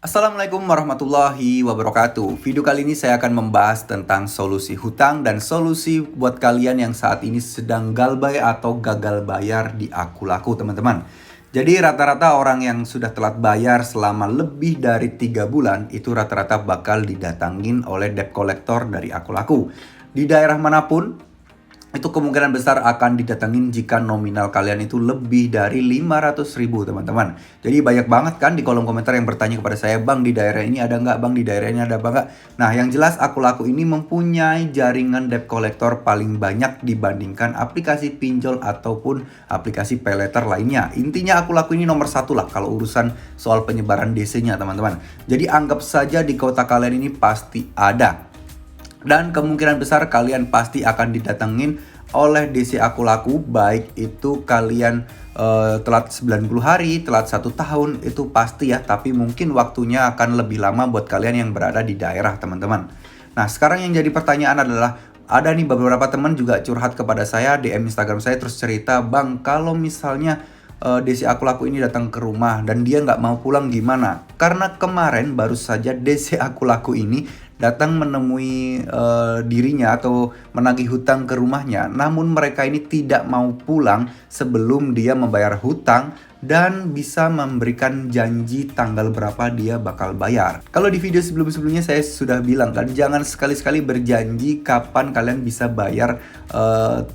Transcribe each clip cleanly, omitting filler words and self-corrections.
Assalamualaikum warahmatullahi wabarakatuh. Video kali ini saya akan membahas tentang solusi hutang dan solusi buat kalian yang saat ini sedang galbay atau gagal bayar di Akulaku, teman-teman. Jadi rata-rata orang yang sudah telat bayar selama lebih dari 3 bulan itu rata-rata bakal didatangin oleh debt collector dari Akulaku. Di daerah manapun itu kemungkinan besar akan didatengin jika nominal kalian itu lebih dari 500.000, teman-teman. Jadi banyak banget kan di kolom komentar yang bertanya kepada saya, "Bang, di daerah ini ada nggak? Bang, di daerah ini ada apa nggak?" Nah, yang jelas Akulaku ini mempunyai jaringan debt collector paling banyak dibandingkan aplikasi pinjol ataupun aplikasi paylater lainnya. Intinya Akulaku ini nomor satu lah kalau urusan soal penyebaran DC-nya, teman-teman. Jadi anggap saja di kota kalian ini pasti ada. Dan kemungkinan besar kalian pasti akan didatengin oleh DC Akulaku, baik itu kalian telat 90 hari, telat 1 tahun, itu pasti ya. Tapi mungkin waktunya akan lebih lama buat kalian yang berada di daerah, teman-teman. Nah, sekarang yang jadi pertanyaan adalah, ada nih beberapa teman juga curhat kepada saya, DM Instagram saya terus cerita, "Bang, kalau misalnya DC Akulaku ini datang ke rumah dan dia nggak mau pulang gimana?" Karena kemarin baru saja DC Akulaku ini datang menemui dirinya atau menagih hutang ke rumahnya. Namun mereka ini tidak mau pulang sebelum dia membayar hutang dan bisa memberikan janji tanggal berapa dia bakal bayar. Kalau di video sebelum-sebelumnya saya sudah bilang kan, jangan sekali-sekali berjanji kapan kalian bisa bayar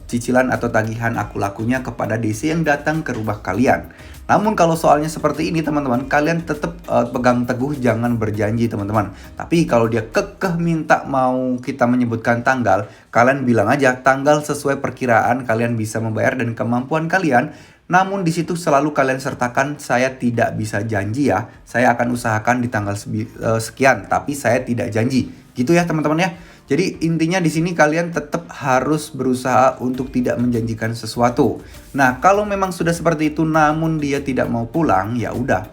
cicilan atau tagihan Akulakunya kepada DC yang datang ke rumah kalian. Namun kalau soalnya seperti ini, teman-teman, kalian tetap pegang teguh, jangan berjanji, teman-teman. Tapi kalau dia kekeh minta mau kita menyebutkan tanggal, kalian bilang aja tanggal sesuai perkiraan kalian bisa membayar dan kemampuan kalian. Namun di situ selalu kalian sertakan, "Saya tidak bisa janji ya, saya akan usahakan di tanggal sekian, tapi saya tidak janji." Gitu ya, teman-teman ya. Jadi intinya di sini kalian tetap harus berusaha untuk tidak menjanjikan sesuatu. Nah, kalau memang sudah seperti itu namun dia tidak mau pulang, ya udah,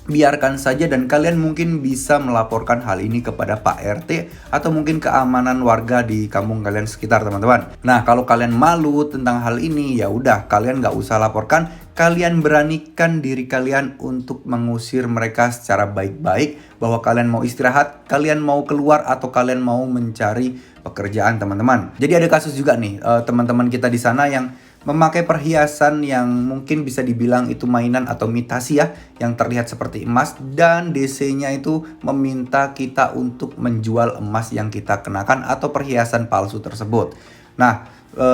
biarkan saja dan kalian mungkin bisa melaporkan hal ini kepada Pak RT atau mungkin keamanan warga di kampung kalian sekitar, teman-teman. Nah, kalau kalian malu tentang hal ini, ya udah, kalian nggak usah laporkan. Kalian beranikan diri kalian untuk mengusir mereka secara baik-baik, bahwa kalian mau istirahat, kalian mau keluar, atau kalian mau mencari pekerjaan, teman-teman. Jadi ada kasus juga nih, teman-teman kita di sana yang memakai perhiasan yang mungkin bisa dibilang itu mainan atau imitasi ya, yang terlihat seperti emas, dan DC-nya itu meminta kita untuk menjual emas yang kita kenakan atau perhiasan palsu tersebut. Nah,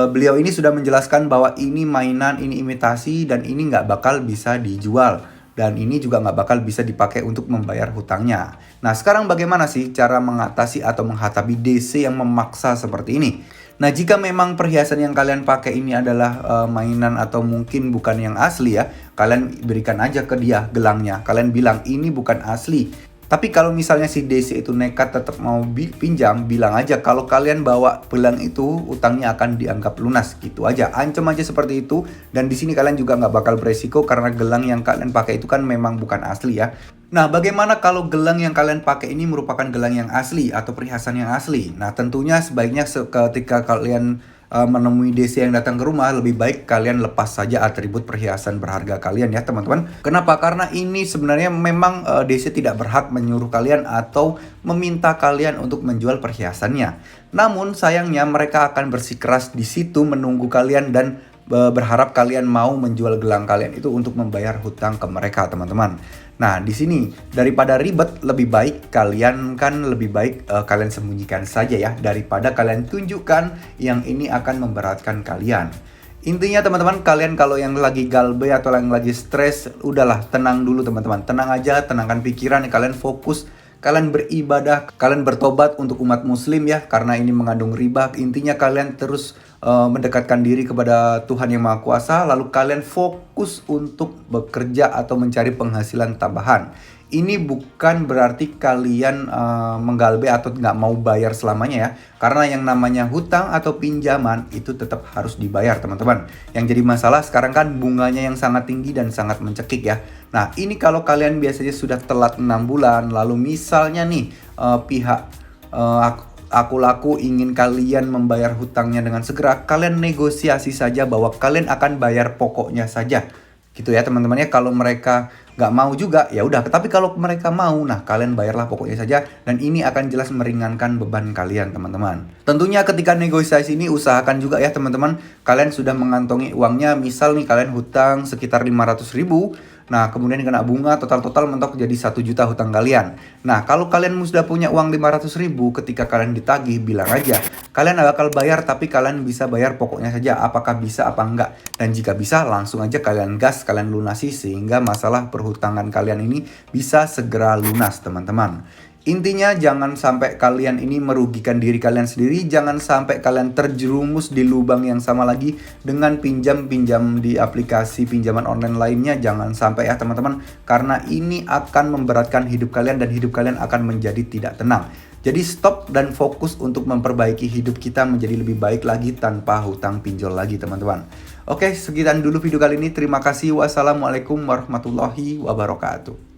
beliau ini sudah menjelaskan bahwa ini mainan, ini imitasi, dan ini nggak bakal bisa dijual. Dan ini juga nggak bakal bisa dipakai untuk membayar hutangnya. Nah, sekarang bagaimana sih cara mengatasi atau menghadapi DC yang memaksa seperti ini? Nah, jika memang perhiasan yang kalian pakai ini adalah mainan atau mungkin bukan yang asli ya, kalian berikan aja ke dia gelangnya. Kalian bilang ini bukan asli. Tapi kalau misalnya si DC itu nekat tetap mau pinjam, bilang aja kalau kalian bawa gelang itu utangnya akan dianggap lunas, gitu aja. Ancam aja seperti itu, dan di sini kalian juga nggak bakal beresiko karena gelang yang kalian pakai itu kan memang bukan asli ya. Nah, bagaimana kalau gelang yang kalian pakai ini merupakan gelang yang asli atau perhiasan yang asli? Nah, tentunya sebaiknya ketika kalian menemui DC yang datang ke rumah, lebih baik kalian lepas saja atribut perhiasan berharga kalian ya, teman-teman. Kenapa? Karena ini sebenarnya memang DC tidak berhak menyuruh kalian atau meminta kalian untuk menjual perhiasannya. Namun sayangnya mereka akan bersikeras di situ menunggu kalian dan berharap kalian mau menjual gelang kalian itu untuk membayar hutang ke mereka, teman-teman. Nah, di sini daripada ribet, lebih baik kalian kalian sembunyikan saja ya, daripada kalian tunjukkan yang ini akan memberatkan kalian. Intinya teman-teman, kalian kalau yang lagi galbe atau yang lagi stres, udahlah, tenang dulu teman-teman. Tenang aja, tenangkan pikiran, kalian fokus, kalian beribadah, kalian bertobat untuk umat muslim ya, karena ini mengandung riba. Intinya kalian terus mendekatkan diri kepada Tuhan Yang Maha Kuasa, lalu kalian fokus untuk bekerja atau mencari penghasilan tambahan. Ini bukan berarti kalian menggalbe atau nggak mau bayar selamanya ya. Karena yang namanya hutang atau pinjaman itu tetap harus dibayar, teman-teman. Yang jadi masalah sekarang kan bunganya yang sangat tinggi dan sangat mencekik ya. Nah, ini kalau kalian biasanya sudah telat 6 bulan, lalu misalnya nih pihak Akulaku ingin kalian membayar hutangnya dengan segera, kalian negosiasi saja bahwa kalian akan bayar pokoknya saja. Gitu ya teman-teman ya. Kalau mereka nggak mau juga, ya udah. Tapi kalau mereka mau, nah kalian bayarlah pokoknya saja, dan ini akan jelas meringankan beban kalian teman-teman. Tentunya ketika negosiasi ini usahakan juga ya teman-teman, kalian sudah mengantongi uangnya. Misal nih kalian hutang sekitar 500.000, nah kemudian kena bunga, total mentok jadi 1 juta hutang kalian. Nah kalau kalian sudah punya uang 500.000, ketika kalian ditagih bilang aja kalian bakal bayar, tapi kalian bisa bayar pokoknya saja, apakah bisa apa enggak. Dan jika bisa, langsung aja kalian gas, kalian lunasi, sehingga masalah perhutangan kalian ini bisa segera lunas teman-teman. Intinya jangan sampai kalian ini merugikan diri kalian sendiri, jangan sampai kalian terjerumus di lubang yang sama lagi dengan pinjam-pinjam di aplikasi pinjaman online lainnya. Jangan sampai ya teman-teman, karena ini akan memberatkan hidup kalian dan hidup kalian akan menjadi tidak tenang. Jadi stop dan fokus untuk memperbaiki hidup kita menjadi lebih baik lagi tanpa hutang pinjol lagi teman-teman. Oke, sekian dulu video kali ini. Terima kasih. Wassalamualaikum warahmatullahi wabarakatuh.